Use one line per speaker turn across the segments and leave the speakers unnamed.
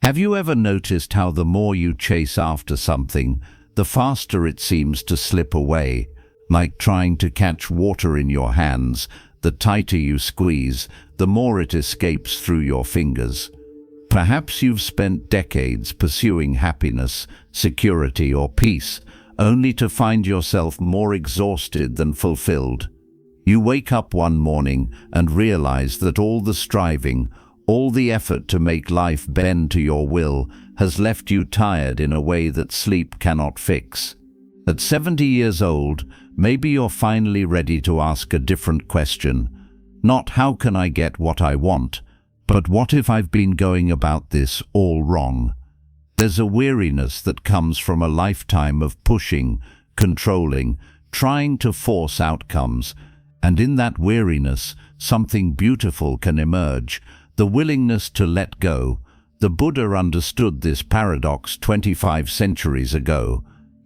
Have you ever noticed how the more you chase after something, the faster it seems to slip away? Like trying to catch water in your hands, the tighter you squeeze, the more it escapes through your fingers. Perhaps you've spent decades pursuing happiness, security, or peace, only to find yourself more exhausted than fulfilled. You wake up one morning and realize that all the striving, all the effort to make life bend to your will has left you tired in a way that sleep cannot fix. At 70 years old, maybe you're finally ready to ask a different question. Not how can I get what I want, but what if I've been going about this all wrong? There's a weariness that comes from a lifetime of pushing, controlling, trying to force outcomes, and in that weariness, something beautiful can emerge, the willingness to let go. The Buddha understood this paradox 25 centuries ago.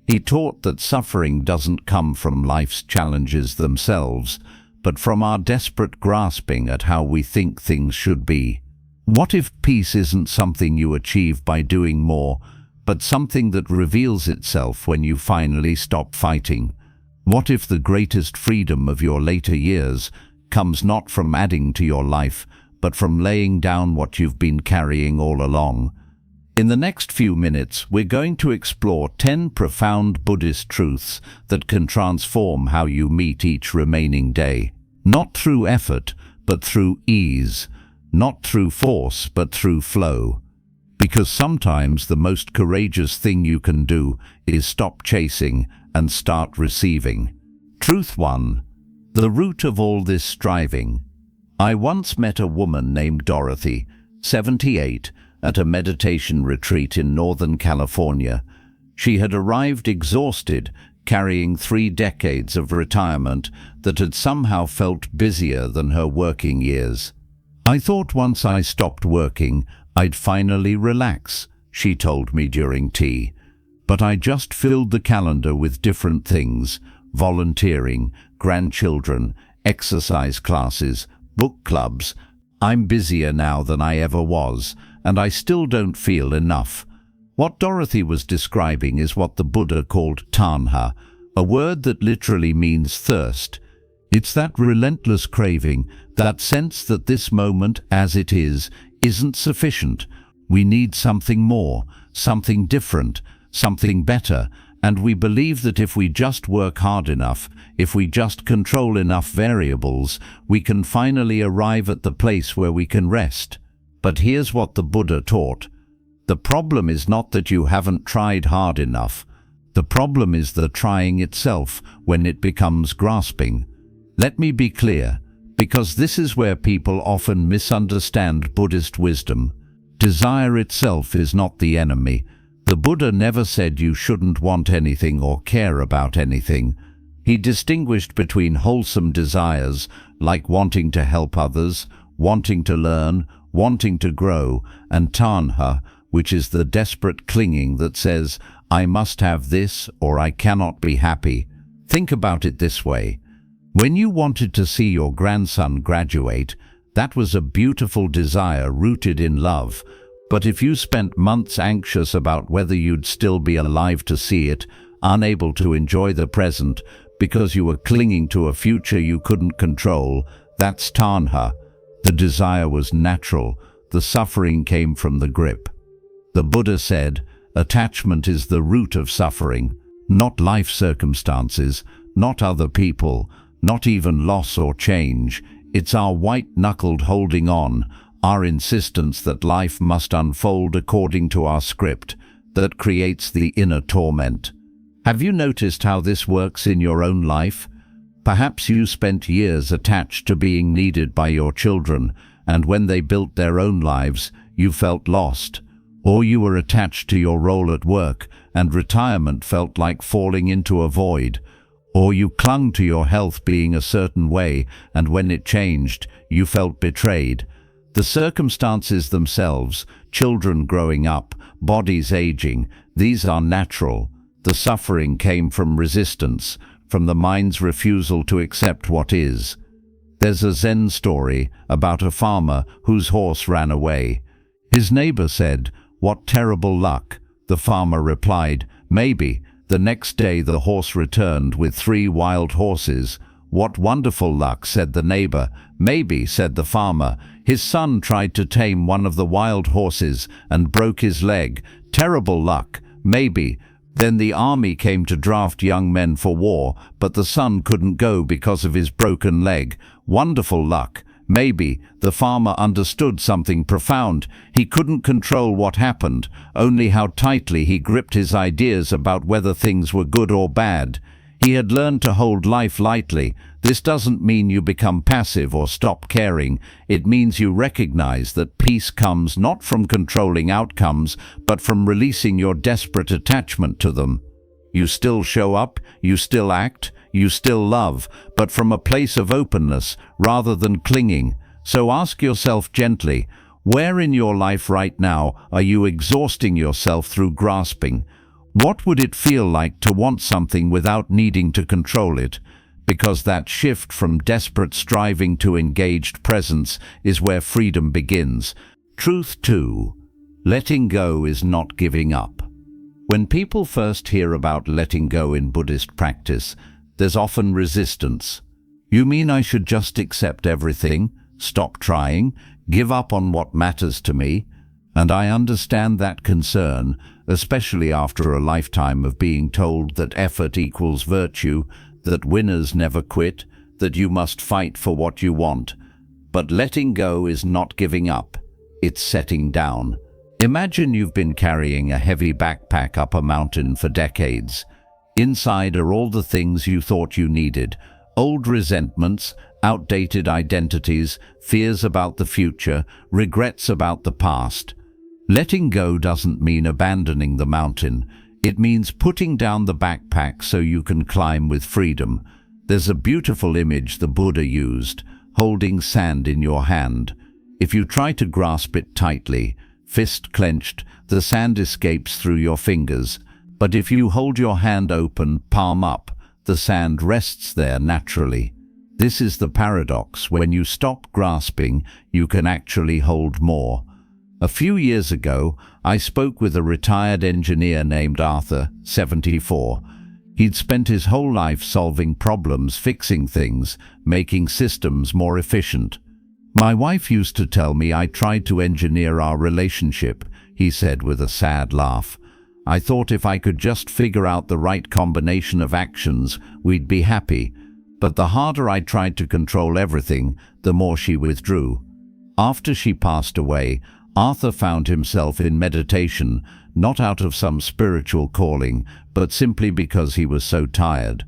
He taught that suffering doesn't come from life's challenges themselves, but from our desperate grasping at how we think things should be. What if peace isn't something you achieve by doing more, but something that reveals itself when you finally stop fighting? What if the greatest freedom of your later years comes not from adding to your life, but from laying down what you've been carrying all along? In the next few minutes, we're going to explore 10 profound Buddhist truths that can transform how you meet each remaining day. Not through effort, but through ease. Not through force, but through flow. Because sometimes the most courageous thing you can do is stop chasing and start receiving. Truth 1. The root of all this striving. I once met a woman named Dorothy, 78, at a meditation retreat in Northern California. She had arrived exhausted, carrying 3 decades of retirement that had somehow felt busier than her working years. I thought once I stopped working, I'd finally relax, she told me during tea. But I just filled the calendar with different things: volunteering, grandchildren, exercise classes, book clubs. I'm busier now than I ever was, and I still don't feel enough. What Dorothy was describing is what the Buddha called tanha, a word that literally means thirst. It's that relentless craving, that sense that this moment, as it is, isn't sufficient. We need something more, something different, something better, and we believe that if we just work hard enough, if we just control enough variables, we can finally arrive at the place where we can rest. But here's what the Buddha taught. The problem is not that you haven't tried hard enough. The problem is the trying itself, when it becomes grasping. Let me be clear, because this is where people often misunderstand Buddhist wisdom. Desire itself is not the enemy. The Buddha never said you shouldn't want anything or care about anything. He distinguished between wholesome desires, like wanting to help others, wanting to learn, wanting to grow, and tanha, which is the desperate clinging that says, I must have this or I cannot be happy. Think about it this way. When you wanted to see your grandson graduate, that was a beautiful desire rooted in love. But if you spent months anxious about whether you'd still be alive to see it, unable to enjoy the present because you were clinging to a future you couldn't control, that's tanha. The desire was natural. The suffering came from the grip. The Buddha said, attachment is the root of suffering, not life circumstances, not other people, not even loss or change. It's our white-knuckled holding on, our insistence that life must unfold according to our script, that creates the inner torment. Have you noticed how this works in your own life? Perhaps you spent years attached to being needed by your children, and when they built their own lives, you felt lost. Or you were attached to your role at work, and retirement felt like falling into a void. Or you clung to your health being a certain way, and when it changed, you felt betrayed. The circumstances themselves, children growing up, bodies aging, these are natural. The suffering came from resistance, from the mind's refusal to accept what is. There's a Zen story about a farmer whose horse ran away. His neighbor said, "What terrible luck," the farmer replied. "Maybe." The next day the horse returned with 3 wild horses. "What wonderful luck," said the neighbor. "Maybe," said the farmer. "His son tried to tame one of the wild horses and broke his leg. Terrible luck." "Maybe." Then the army came to draft young men for war, but the son couldn't go because of his broken leg. "Wonderful luck." "Maybe." The farmer understood something profound. He couldn't control what happened, only how tightly he gripped his ideas about whether things were good or bad. He had learned to hold life lightly. This doesn't mean you become passive or stop caring. It means you recognize that peace comes not from controlling outcomes, but from releasing your desperate attachment to them. You still show up, you still act, you still love, but from a place of openness rather than clinging. So ask yourself gently, where in your life right now are you exhausting yourself through grasping? What would it feel like to want something without needing to control it? Because that shift from desperate striving to engaged presence is where freedom begins. Truth 2. Letting go is not giving up. When people first hear about letting go in Buddhist practice, there's often resistance. "You mean I should just accept everything, stop trying, give up on what matters to me?" And I understand that concern, especially after a lifetime of being told that effort equals virtue, that winners never quit, that you must fight for what you want. But letting go is not giving up, it's setting down. Imagine you've been carrying a heavy backpack up a mountain for decades. Inside are all the things you thought you needed: old resentments, outdated identities, fears about the future, regrets about the past. Letting go doesn't mean abandoning the mountain. It means putting down the backpack so you can climb with freedom. There's a beautiful image the Buddha used, holding sand in your hand. If you try to grasp it tightly, fist clenched, the sand escapes through your fingers. But if you hold your hand open, palm up, the sand rests there naturally. This is the paradox. When you stop grasping, you can actually hold more. A few years ago, I spoke with a retired engineer named Arthur, 74. He'd spent his whole life solving problems, fixing things, making systems more efficient. "My wife used to tell me I tried to engineer our relationship," he said with a sad laugh. "I thought if I could just figure out the right combination of actions, we'd be happy. But the harder I tried to control everything, the more she withdrew." After she passed away, Arthur found himself in meditation, not out of some spiritual calling, but simply because he was so tired.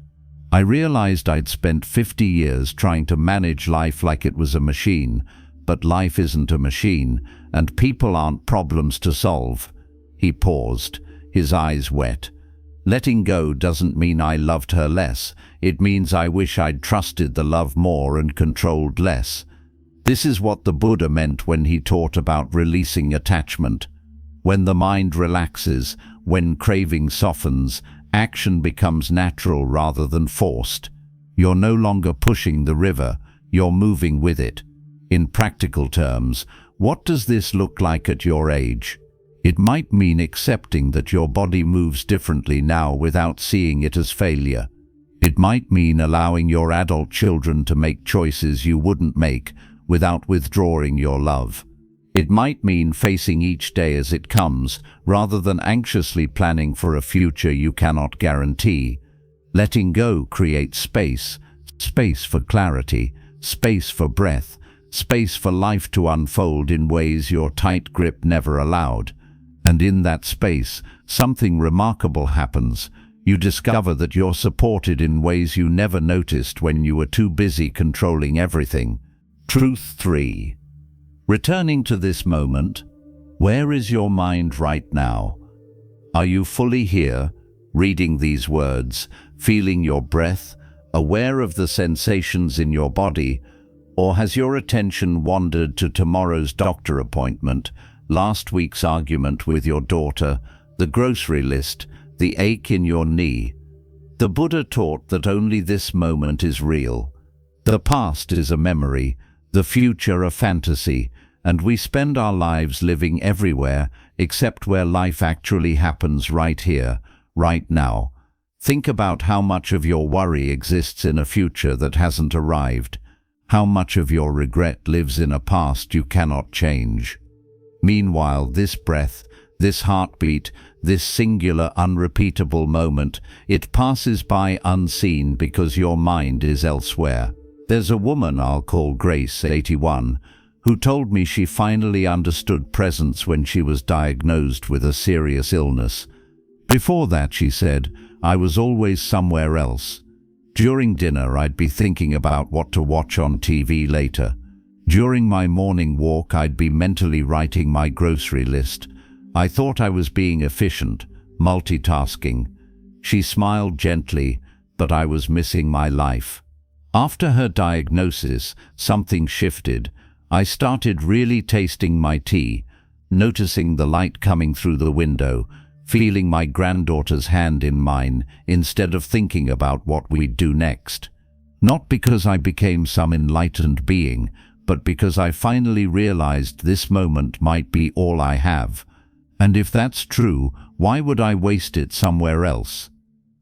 I realized I'd spent 50 years trying to manage life like it was a machine, but life isn't a machine, and people aren't problems to solve. He paused, his eyes wet. Letting go doesn't mean I loved her less. It means I wish I'd trusted the love more and controlled less. This is what the Buddha meant when he taught about releasing attachment. When the mind relaxes, when craving softens, action becomes natural rather than forced. You're no longer pushing the river, you're moving with it. In practical terms, what does this look like at your age? It might mean accepting that your body moves differently now without seeing it as failure. It might mean allowing your adult children to make choices you wouldn't make without withdrawing your love. It might mean facing each day as it comes, rather than anxiously planning for a future you cannot guarantee. Letting go creates space, space for clarity, space for breath, space for life to unfold in ways your tight grip never allowed. And in that space, something remarkable happens. You discover that you're supported in ways you never noticed when you were too busy controlling everything. Truth 3. Returning to this moment, where is your mind right now? Are you fully here, reading these words, feeling your breath, aware of the sensations in your body, or has your attention wandered to tomorrow's doctor appointment, last week's argument with your daughter, the grocery list, the ache in your knee? The Buddha taught that only this moment is real. The past is a memory, the future a fantasy, and we spend our lives living everywhere except where life actually happens right here, right now. Think about how much of your worry exists in a future that hasn't arrived. How much of your regret lives in a past you cannot change. Meanwhile, this breath, this heartbeat, this singular, unrepeatable moment, it passes by unseen because your mind is elsewhere. There's a woman I'll call Grace, 81, who told me she finally understood presence when she was diagnosed with a serious illness. Before that, she said, I was always somewhere else. During dinner, I'd be thinking about what to watch on TV later. During my morning walk, I'd be mentally writing my grocery list. I thought I was being efficient, multitasking. She smiled gently, but I was missing my life. After her diagnosis, something shifted. I started really tasting my tea, noticing the light coming through the window, feeling my granddaughter's hand in mine instead of thinking about what we'd do next. Not because I became some enlightened being, but because I finally realized this moment might be all I have. And if that's true, why would I waste it somewhere else?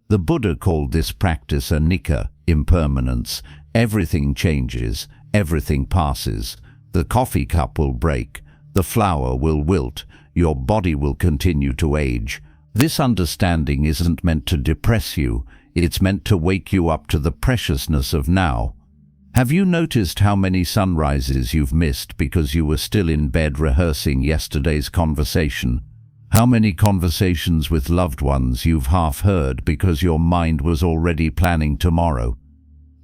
The Buddha called this practice anicca, impermanence. Everything changes, everything passes. The coffee cup will break, the flower will wilt, your body will continue to age. This understanding isn't meant to depress you, it's meant to wake you up to the preciousness of now. Have you noticed how many sunrises you've missed because you were still in bed rehearsing yesterday's conversation? How many conversations with loved ones you've half heard because your mind was already planning tomorrow?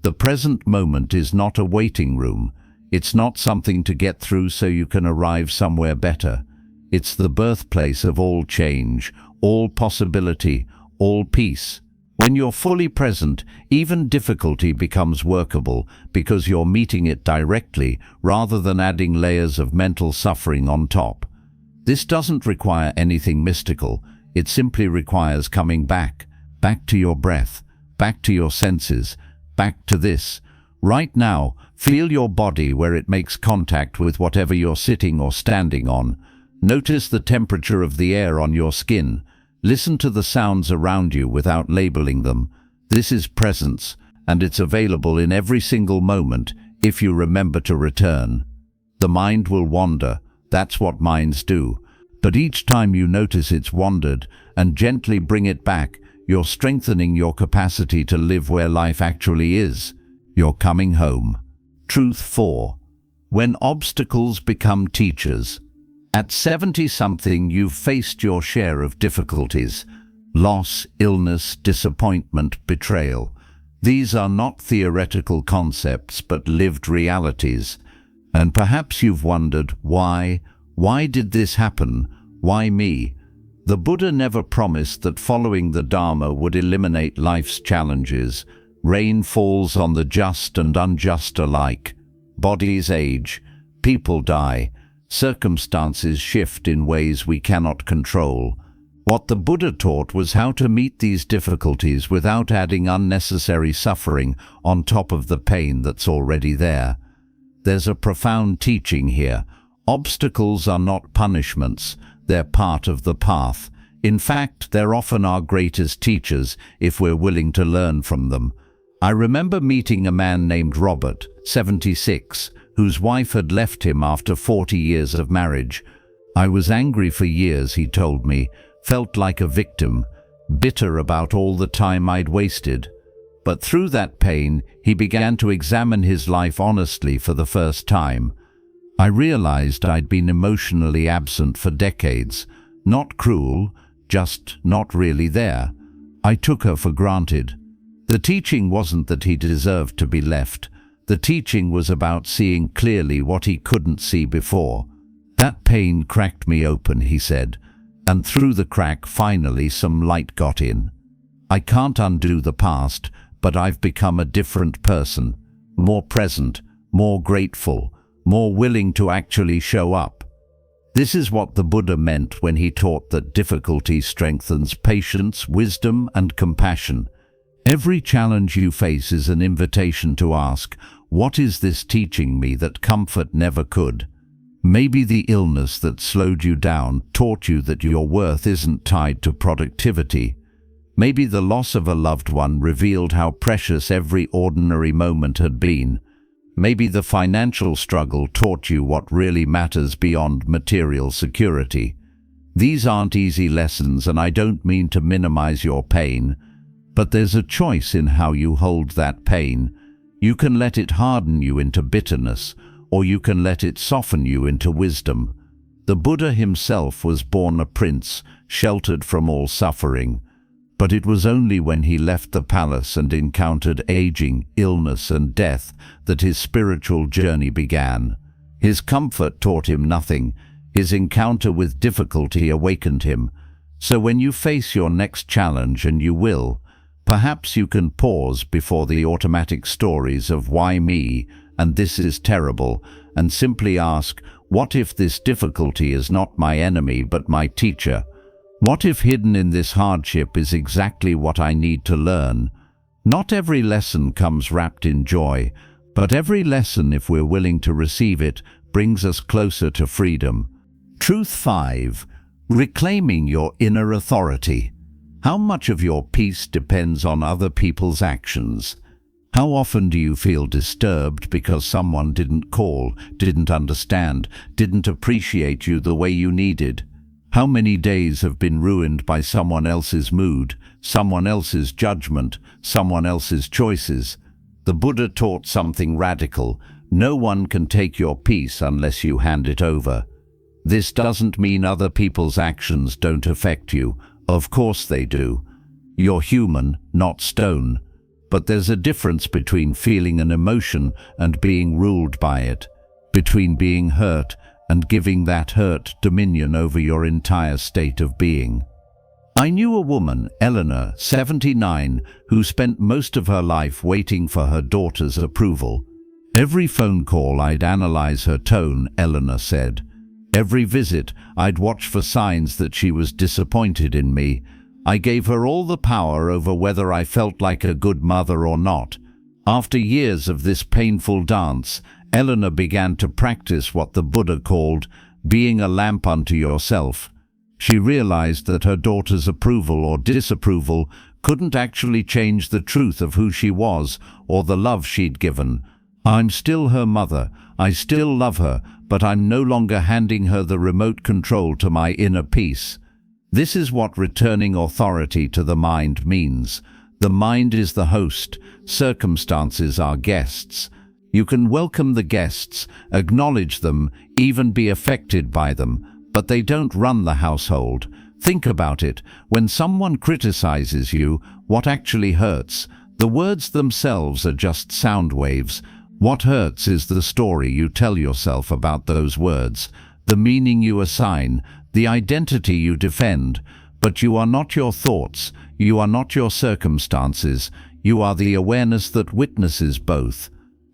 The present moment is not a waiting room. It's not something to get through so you can arrive somewhere better. It's the birthplace of all change, all possibility, all peace. When you're fully present, even difficulty becomes workable because you're meeting it directly rather than adding layers of mental suffering on top. This doesn't require anything mystical. It simply requires coming back to your breath, back to your senses, back to this. Right now, feel your body where it makes contact with whatever you're sitting or standing on. Notice the temperature of the air on your skin. Listen to the sounds around you without labeling them. This is presence, and it's available in every single moment if you remember to return. The mind will wander. That's what minds do. But each time you notice it's wandered and gently bring it back, you're strengthening your capacity to live where life actually is. You're coming home. Truth 4. When obstacles become teachers. At 70-something, you've faced your share of difficulties. Loss, illness, disappointment, betrayal. These are not theoretical concepts, but lived realities. And perhaps you've wondered, why? Why did this happen? Why me? The Buddha never promised that following the Dharma would eliminate life's challenges. Rain falls on the just and unjust alike. Bodies age. People die. Circumstances shift in ways we cannot control. What the Buddha taught was how to meet these difficulties without adding unnecessary suffering on top of the pain that's already there. There's a profound teaching here. Obstacles are not punishments, they're part of the path. In fact, they're often our greatest teachers if we're willing to learn from them. I remember meeting a man named Robert, 76, whose wife had left him after 40 years of marriage. I was angry for years, he told me, felt like a victim, bitter about all the time I'd wasted. But through that pain, he began to examine his life honestly for the first time. I realized I'd been emotionally absent for decades. Not cruel, just not really there. I took her for granted. The teaching wasn't that he deserved to be left. The teaching was about seeing clearly what he couldn't see before. That pain cracked me open, he said, and through the crack finally some light got in. I can't undo the past, but I've become a different person, more present, more grateful, more willing to actually show up. This is what the Buddha meant when he taught that difficulty strengthens patience, wisdom, and compassion. Every challenge you face is an invitation to ask, what is this teaching me that comfort never could? Maybe the illness that slowed you down taught you that your worth isn't tied to productivity. Maybe the loss of a loved one revealed how precious every ordinary moment had been. Maybe the financial struggle taught you what really matters beyond material security. These aren't easy lessons, and I don't mean to minimize your pain, but there's a choice in how you hold that pain. You can let it harden you into bitterness, or you can let it soften you into wisdom. The Buddha himself was born a prince, sheltered from all suffering. But it was only when he left the palace and encountered aging, illness, and death that his spiritual journey began. His comfort taught him nothing. His encounter with difficulty awakened him. So when you face your next challenge, and you will, perhaps you can pause before the automatic stories of "why me" and "this is terrible," and simply ask, what if this difficulty is not my enemy but my teacher? What if hidden in this hardship is exactly what I need to learn? Not every lesson comes wrapped in joy, but every lesson, if we're willing to receive it, brings us closer to freedom. Truth 5. Reclaiming your inner authority. How much of your peace depends on other people's actions? How often do you feel disturbed because someone didn't call, didn't understand, didn't appreciate you the way you needed? How many days have been ruined by someone else's mood, someone else's judgment, someone else's choices? The Buddha taught something radical. No one can take your peace unless you hand it over. This doesn't mean other people's actions don't affect you. Of course they do. You're human, not stone. But there's a difference between feeling an emotion and being ruled by it, between being hurt and giving that hurt dominion over your entire state of being. I knew a woman, Eleanor, 79, who spent most of her life waiting for her daughter's approval. Every phone call I'd analyze her tone, Eleanor said. Every visit I'd watch for signs that she was disappointed in me. I gave her all the power over whether I felt like a good mother or not. After years of this painful dance, Eleanor began to practice what the Buddha called being a lamp unto yourself. She realized that her daughter's approval or disapproval couldn't actually change the truth of who she was or the love she'd given. I'm still her mother, I still love her, but I'm no longer handing her the remote control to my inner peace. This is what returning authority to the mind means. The mind is the host, circumstances are guests. You can welcome the guests, acknowledge them, even be affected by them, but they don't run the household. Think about it. When someone criticizes you, what actually hurts? The words themselves are just sound waves. What hurts is the story you tell yourself about those words, the meaning you assign, the identity you defend. But you are not your thoughts, you are not your circumstances, you are the awareness that witnesses both.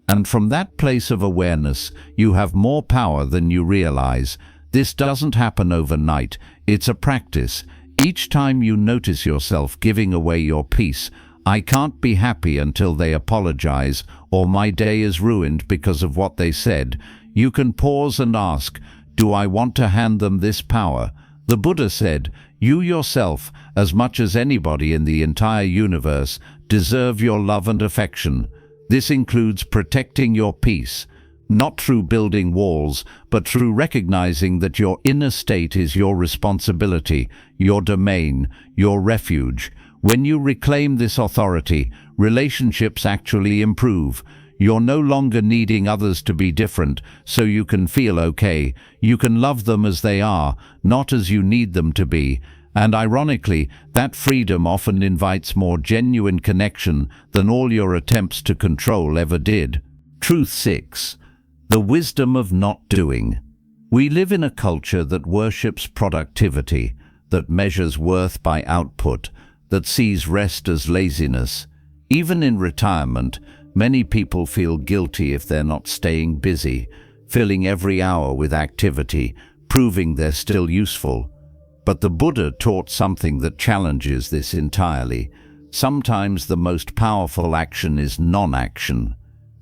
And from that place of awareness, you have more power than you realize. This doesn't happen overnight, it's a practice. Each time you notice yourself giving away your peace, I can't be happy until they apologize, or my day is ruined because of what they said, you can pause and ask, do I want to hand them this power? The Buddha said, you yourself, as much as anybody in the entire universe, deserve your love and affection. This includes protecting your peace, not through building walls, but through recognizing that your inner state is your responsibility, your domain, your refuge. When you reclaim this authority, relationships actually improve. You're no longer needing others to be different so you can feel okay. You can love them as they are, not as you need them to be. And ironically, that freedom often invites more genuine connection than all your attempts to control ever did. Truth 6. The wisdom of not doing. We live in a culture that worships productivity, that measures worth by output, that sees rest as laziness. Even in retirement, many people feel guilty if they're not staying busy, filling every hour with activity, proving they're still useful. But the Buddha taught something that challenges this entirely. Sometimes the most powerful action is non-action.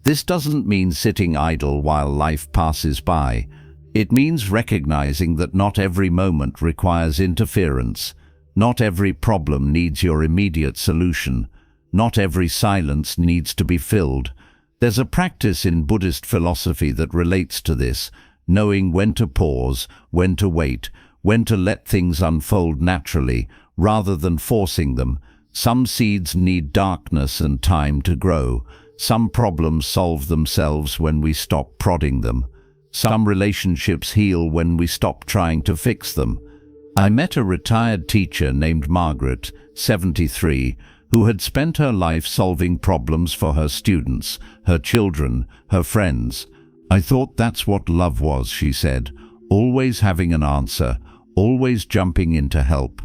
This doesn't mean sitting idle while life passes by. It means recognizing that not every moment requires interference. Not every problem needs your immediate solution. Not every silence needs to be filled. There's a practice in Buddhist philosophy that relates to this, knowing when to pause, when to wait, when to let things unfold naturally, rather than forcing them. Some seeds need darkness and time to grow. Some problems solve themselves when we stop prodding them. Some relationships heal when we stop trying to fix them. I met a retired teacher named Margaret, 73, who had spent her life solving problems for her students, her children, her friends. I thought that's what love was, she said, always having an answer, always jumping in to help.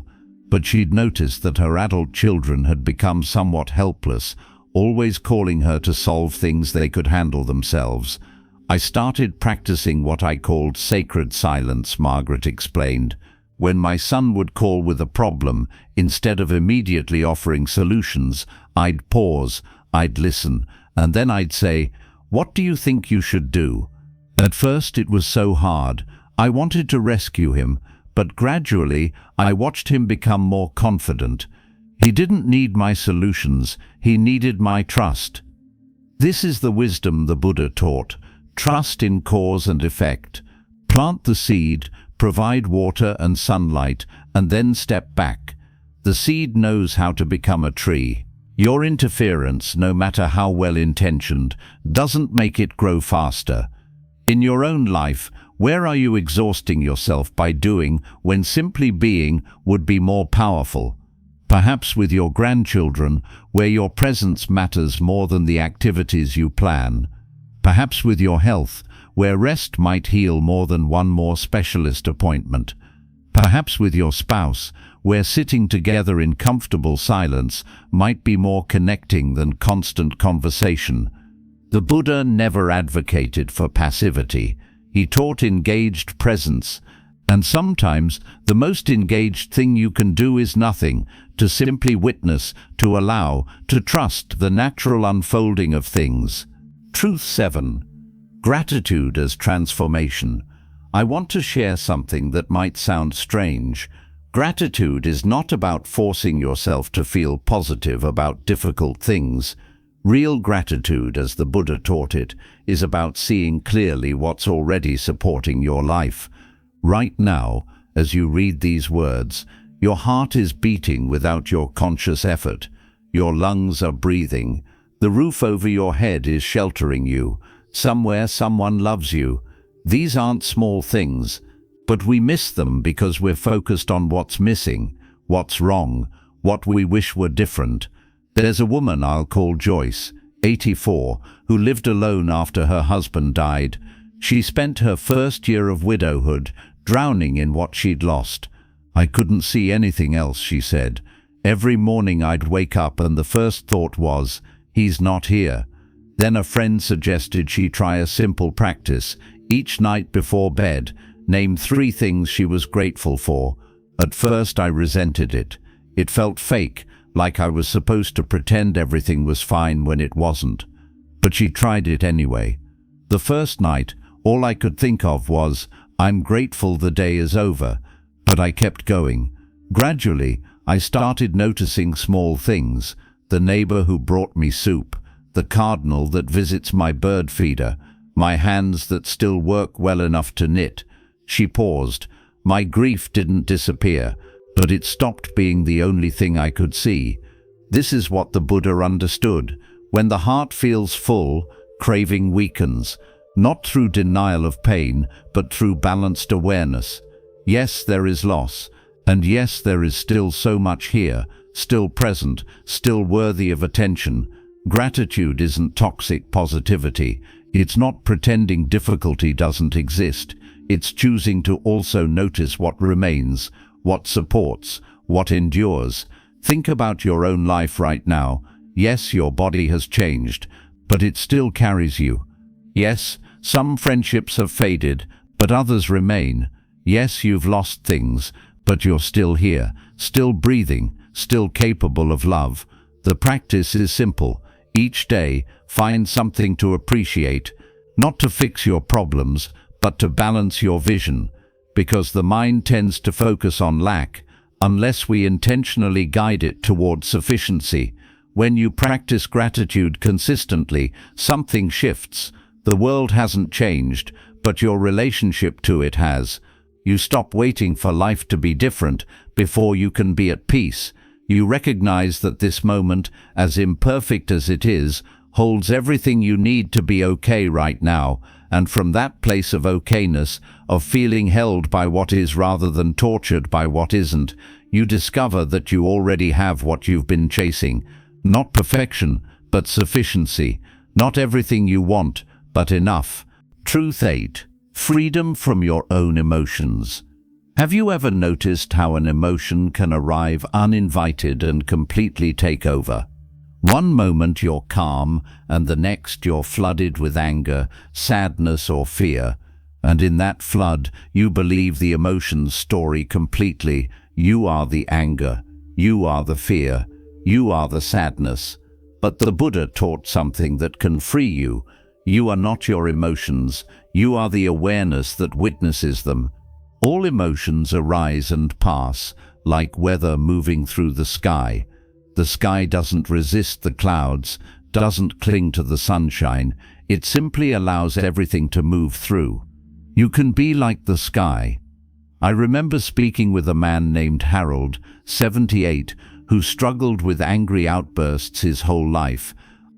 But she'd noticed that her adult children had become somewhat helpless, always calling her to solve things they could handle themselves. I started practicing what I called sacred silence, Margaret explained. When my son would call with a problem, instead of immediately offering solutions, I'd pause, I'd listen, and then I'd say, "What do you think you should do?" At first it was so hard. I wanted to rescue him, but gradually I watched him become more confident. He didn't need my solutions, he needed my trust. This is the wisdom the Buddha taught. Trust in cause and effect. Plant the seed, provide water and sunlight, and then step back. The seed knows how to become a tree. Your interference, no matter how well-intentioned, doesn't make it grow faster. In your own life, where are you exhausting yourself by doing when simply being would be more powerful? Perhaps with your grandchildren, where your presence matters more than the activities you plan. Perhaps with your health, where rest might heal more than one more specialist appointment. Perhaps with your spouse, where sitting together in comfortable silence might be more connecting than constant conversation. The Buddha never advocated for passivity. He taught engaged presence, and sometimes the most engaged thing you can do is nothing, to simply witness, to allow, to trust the natural unfolding of things. Truth 7. Gratitude as transformation. I want to share something that might sound strange. Gratitude is not about forcing yourself to feel positive about difficult things. Real gratitude, as the Buddha taught it, is about seeing clearly what's already supporting your life. Right now, as you read these words, your heart is beating without your conscious effort. Your lungs are breathing. The roof over your head is sheltering you. Somewhere someone loves you. These aren't small things, but we miss them because we're focused on what's missing, what's wrong, what we wish were different. There's a woman I'll call Joyce, 84, who lived alone after her husband died. She spent her first year of widowhood drowning in what she'd lost. I couldn't see anything else, she said. Every morning I'd wake up and the first thought was, "He's not here." Then a friend suggested she try a simple practice. Each night before bed, name 3 things she was grateful for. At first I resented it. It felt fake, like I was supposed to pretend everything was fine when it wasn't. But she tried it anyway. The first night, all I could think of was, "I'm grateful the day is over." But I kept going. Gradually, I started noticing small things. The neighbor who brought me soup, the cardinal that visits my bird feeder, my hands that still work well enough to knit. She paused. My grief didn't disappear, but it stopped being the only thing I could see. This is what the Buddha understood. When the heart feels full, craving weakens, not through denial of pain, but through balanced awareness. Yes, there is loss, and yes, there is still so much here, still present, still worthy of attention. Gratitude isn't toxic positivity. It's not pretending difficulty doesn't exist. It's choosing to also notice what remains, what supports, what endures. Think about your own life right now. Yes, your body has changed, but it still carries you. Yes, some friendships have faded, but others remain. Yes, you've lost things, but you're still here, still breathing, still capable of love. The practice is simple. Each day, find something to appreciate, not to fix your problems, but to balance your vision, because the mind tends to focus on lack unless we intentionally guide it towards sufficiency. When you practice gratitude consistently, something shifts. The world hasn't changed, but your relationship to it has. You stop waiting for life to be different before you can be at peace. You recognize that this moment, as imperfect as it is, holds everything you need to be okay right now, and from that place of okayness, of feeling held by what is rather than tortured by what isn't, you discover that you already have what you've been chasing. Not perfection, but sufficiency. Not everything you want, but enough. Truth 8. Freedom from your own emotions. Have you ever noticed how an emotion can arrive uninvited and completely take over? One moment you're calm, and the next you're flooded with anger, sadness, or fear. And in that flood, you believe the emotion's story completely. You are the anger. You are the fear. You are the sadness. But the Buddha taught something that can free you. You are not your emotions. You are the awareness that witnesses them. All emotions arise and pass, like weather moving through the sky. The sky doesn't resist the clouds, doesn't cling to the sunshine. It simply allows everything to move through. You can be like the sky. I remember speaking with a man named Harold, 78, who struggled with angry outbursts his whole life.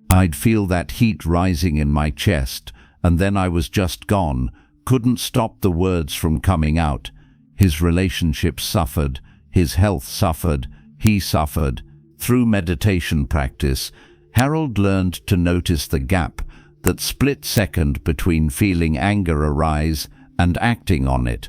I'd feel that heat rising in my chest, and then I was just gone, couldn't stop the words from coming out. His relationships suffered, his health suffered, he suffered. Through meditation practice, Harold learned to notice the gap, that split second between feeling anger arise and acting on it.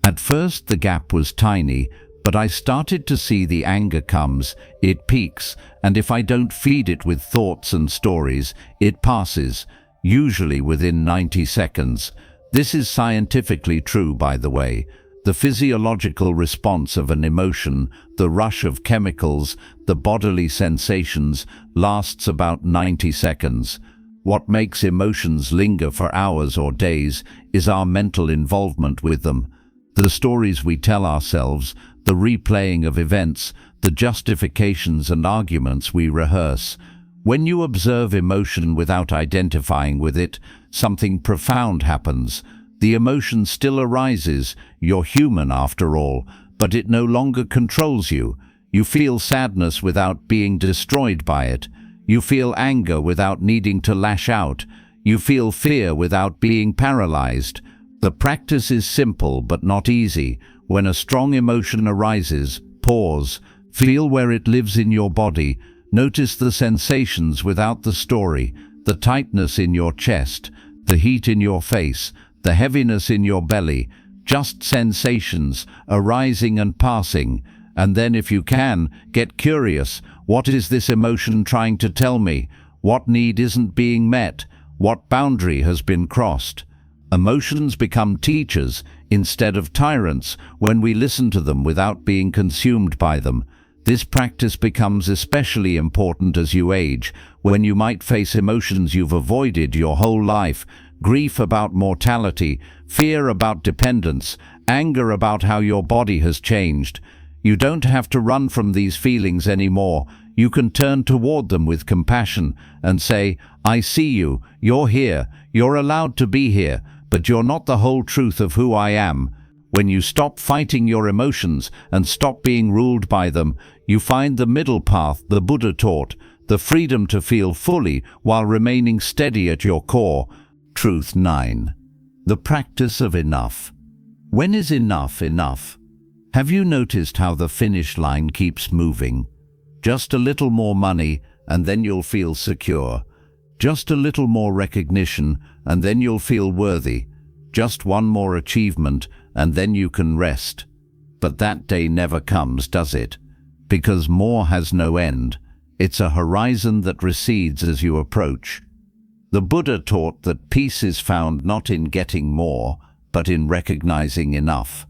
At first the gap was tiny, but I started to see the anger comes, it peaks, and if I don't feed it with thoughts and stories, it passes, usually within 90 seconds. This is scientifically true, by the way. The physiological response of an emotion, the rush of chemicals, the bodily sensations, lasts about 90 seconds. What makes emotions linger for hours or days is our mental involvement with them. The stories we tell ourselves, the replaying of events, the justifications and arguments we rehearse. When you observe emotion without identifying with it, something profound happens. The emotion still arises, you're human after all, but it no longer controls you. You feel sadness without being destroyed by it. You feel anger without needing to lash out. You feel fear without being paralyzed. The practice is simple but not easy. When a strong emotion arises, pause. Feel where it lives in your body. Notice the sensations without the story, the tightness in your chest, the heat in your face, the heaviness in your belly, just sensations arising and passing. And then, if you can, get curious. What is this emotion trying to tell me? What need isn't being met? What boundary has been crossed? Emotions become teachers instead of tyrants when we listen to them without being consumed by them. This practice becomes especially important as you age, when you might face emotions you've avoided your whole life. Grief about mortality, fear about dependence, anger about how your body has changed. You don't have to run from these feelings anymore. You can turn toward them with compassion and say, I see you, you're here, you're allowed to be here, but you're not the whole truth of who I am. When you stop fighting your emotions and stop being ruled by them, you find the middle path the Buddha taught, the freedom to feel fully while remaining steady at your core. Truth 9. The practice of enough. When is enough enough? Have you noticed how the finish line keeps moving? Just a little more money, and then you'll feel secure. Just a little more recognition, and then you'll feel worthy. Just one more achievement, and then you can rest. But that day never comes, does it? Because more has no end. It's a horizon that recedes as you approach. The Buddha taught that peace is found not in getting more, but in recognizing enough.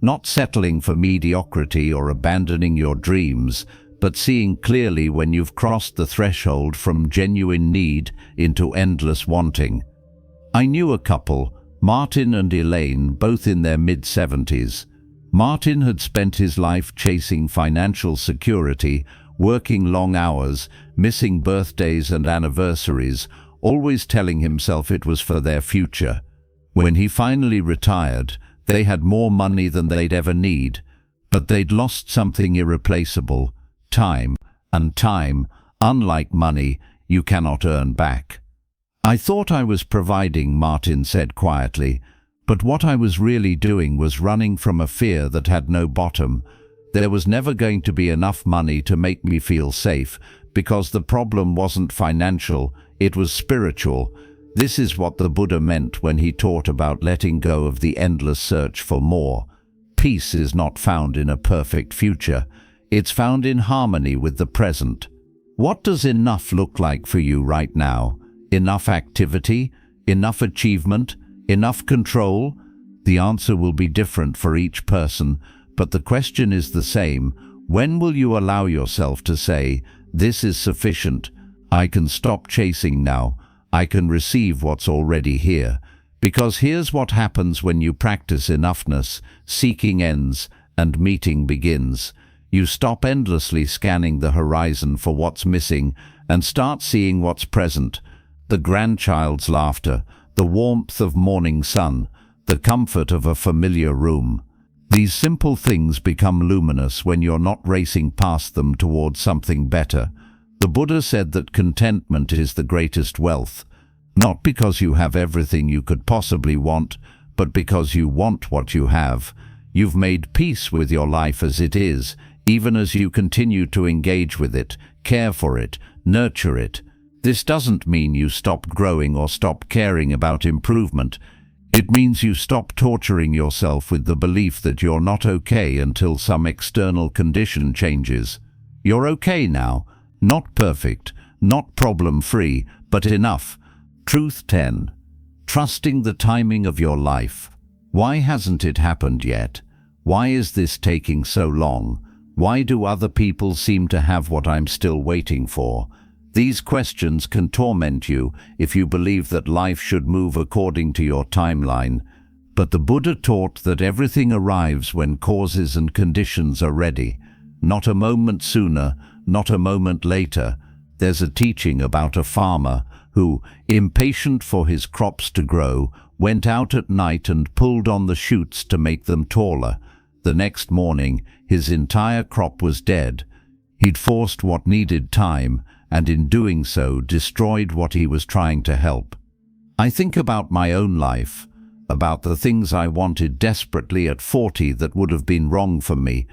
Not settling for mediocrity or abandoning your dreams, but seeing clearly when you've crossed the threshold from genuine need into endless wanting. I knew a couple, Martin and Elaine, both in their mid-70s. Martin had spent his life chasing financial security, working long hours, missing birthdays and anniversaries, always telling himself it was for their future. When he finally retired, they had more money than they'd ever need, but they'd lost something irreplaceable: time. And time, unlike money, you cannot earn back. "I thought I was providing," Martin said quietly, "but what I was really doing was running from a fear that had no bottom. There was never going to be enough money to make me feel safe, because the problem wasn't financial, it was spiritual." This is what the Buddha meant when he taught about letting go of the endless search for more. Peace is not found in a perfect future. It's found in harmony with the present. What does enough look like for you right now? Enough activity? Enough achievement? Enough control? The answer will be different for each person, but the question is the same. When will you allow yourself to say, "This is sufficient. I can stop chasing now. I can receive what's already here"? Because here's what happens when you practice enoughness: seeking ends and meeting begins. You stop endlessly scanning the horizon for what's missing and start seeing what's present: the grandchild's laughter, the warmth of morning sun, the comfort of a familiar room. These simple things become luminous when you're not racing past them towards something better. The Buddha said that contentment is the greatest wealth, not because you have everything you could possibly want, but because you want what you have. You've made peace with your life as it is, even as you continue to engage with it, care for it, nurture it. This doesn't mean you stop growing or stop caring about improvement. It means you stop torturing yourself with the belief that you're not okay until some external condition changes. You're okay now. Not perfect, not problem-free, but enough. Truth 10. Trusting the timing of your life. Why hasn't it happened yet? Why is this taking so long? Why do other people seem to have what I'm still waiting for? These questions can torment you if you believe that life should move according to your timeline. But the Buddha taught that everything arrives when causes and conditions are ready. Not a moment sooner, not a moment later. There's a teaching about a farmer who, impatient for his crops to grow, went out at night and pulled on the shoots to make them taller. The next morning, his entire crop was dead. He'd forced what needed time, and in doing so destroyed what he was trying to help. I think about my own life, about the things I wanted desperately at 40 that would have been wrong for me,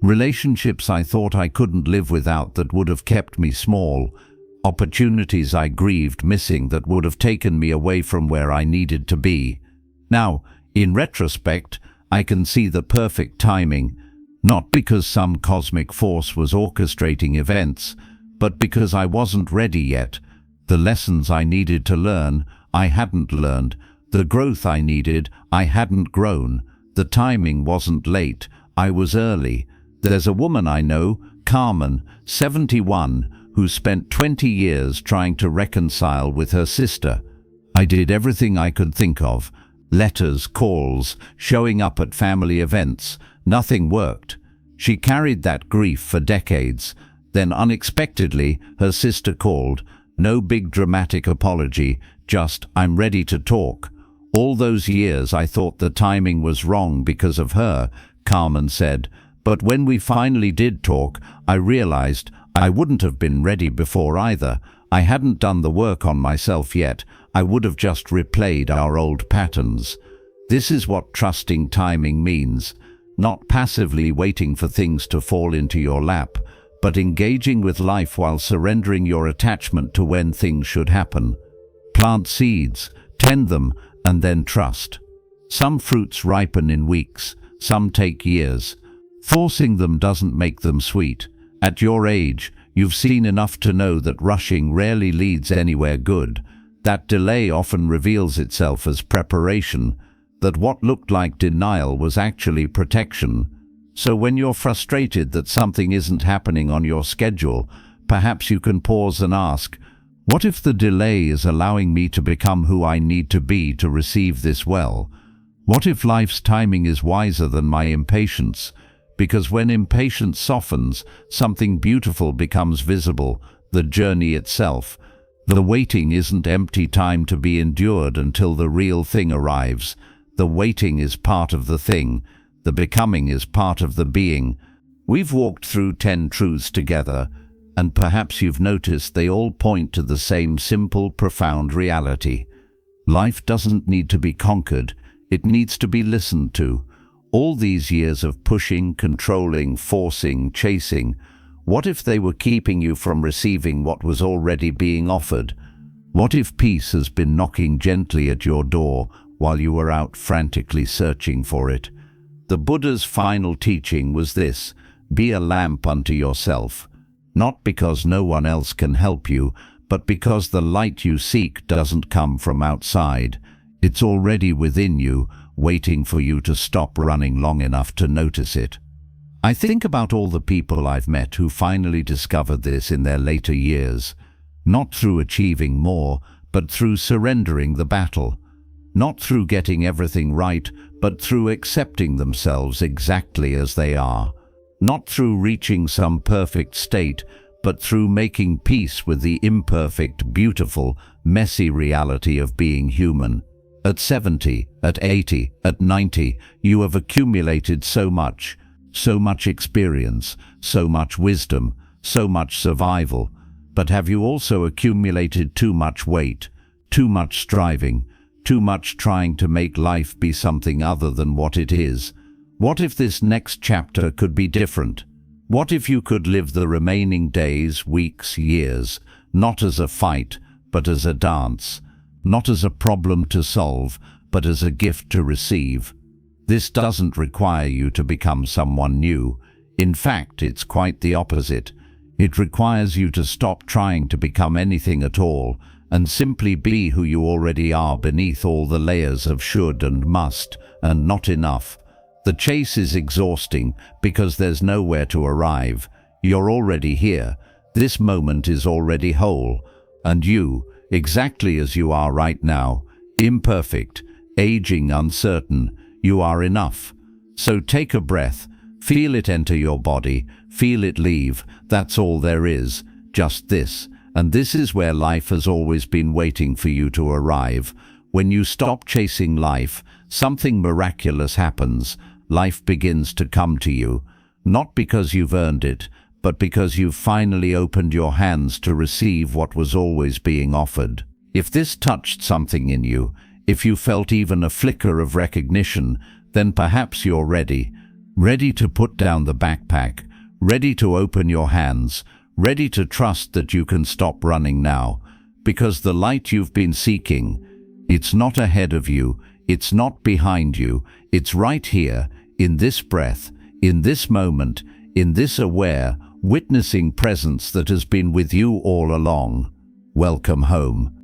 relationships I thought I couldn't live without that would have kept me small, opportunities I grieved missing that would have taken me away from where I needed to be. Now, in retrospect, I can see the perfect timing, not because some cosmic force was orchestrating events, but because I wasn't ready yet. The lessons I needed to learn, I hadn't learned. The growth I needed, I hadn't grown. The timing wasn't late, I was early. There's a woman I know, Carmen, 71, who spent 20 years trying to reconcile with her sister. I did everything I could think of. Letters, calls, showing up at family events. Nothing worked. She carried that grief for decades. Then unexpectedly, her sister called. No big dramatic apology, just, "I'm ready to talk." "All those years I thought the timing was wrong because of her," Carmen said. "But when we finally did talk, I realized I wouldn't have been ready before either. I hadn't done the work on myself yet. I would have just replayed our old patterns." This is what trusting timing means. Not passively waiting for things to fall into your lap, but engaging with life while surrendering your attachment to when things should happen. Plant seeds, tend them, and then trust. Some fruits ripen in weeks, some take years. Forcing them doesn't make them sweet. At your age, you've seen enough to know that rushing rarely leads anywhere good. That delay often reveals itself as preparation, that what looked like denial was actually protection. So when you're frustrated that something isn't happening on your schedule, perhaps you can pause and ask, What if the delay is allowing me to become who I need to be to receive this well? What if life's timing is wiser than my impatience? Because when impatience softens, something beautiful becomes visible, the journey itself. The waiting isn't empty time to be endured until the real thing arrives. The waiting is part of the thing. The becoming is part of the being. We've walked through 10 truths together, and perhaps you've noticed they all point to the same simple, profound reality. Life doesn't need to be conquered, it needs to be listened to. All these years of pushing, controlling, forcing, chasing, what if they were keeping you from receiving what was already being offered? What if peace has been knocking gently at your door while you were out frantically searching for it? The Buddha's final teaching was this: be a lamp unto yourself. Not because no one else can help you, but because the light you seek doesn't come from outside. It's already within you, waiting for you to stop running long enough to notice it. I think about all the people I've met who finally discovered this in their later years. Not through achieving more, but through surrendering the battle. Not through getting everything right, but through accepting themselves exactly as they are. Not through reaching some perfect state, but through making peace with the imperfect, beautiful, messy reality of being human. At 70, at 80, at 90, you have accumulated so much experience, so much wisdom, so much survival. But have you also accumulated too much weight, too much striving, too much trying to make life be something other than what it is? What if this next chapter could be different? What if you could live the remaining days, weeks, years, not as a fight, but as a dance? Not as a problem to solve, but as a gift to receive. This doesn't require you to become someone new. In fact, it's quite the opposite. It requires you to stop trying to become anything at all and simply be who you already are beneath all the layers of should and must and not enough. The chase is exhausting because there's nowhere to arrive. You're already here. This moment is already whole. And you, exactly as you are right now, imperfect, aging, uncertain, you are enough. So take a breath, feel it enter your body, feel it leave. That's all there is, just this. And this is where life has always been waiting for you to arrive. When you stop chasing life, something miraculous happens. Life begins to come to you, not because you've earned it, but because you've finally opened your hands to receive what was always being offered. If this touched something in you, if you felt even a flicker of recognition, then perhaps you're ready. Ready to put down the backpack, ready to open your hands, ready to trust that you can stop running now. Because the light you've been seeking, it's not ahead of you, it's not behind you, it's right here, in this breath, in this moment, in this aware, witnessing presence that has been with you all along. Welcome home.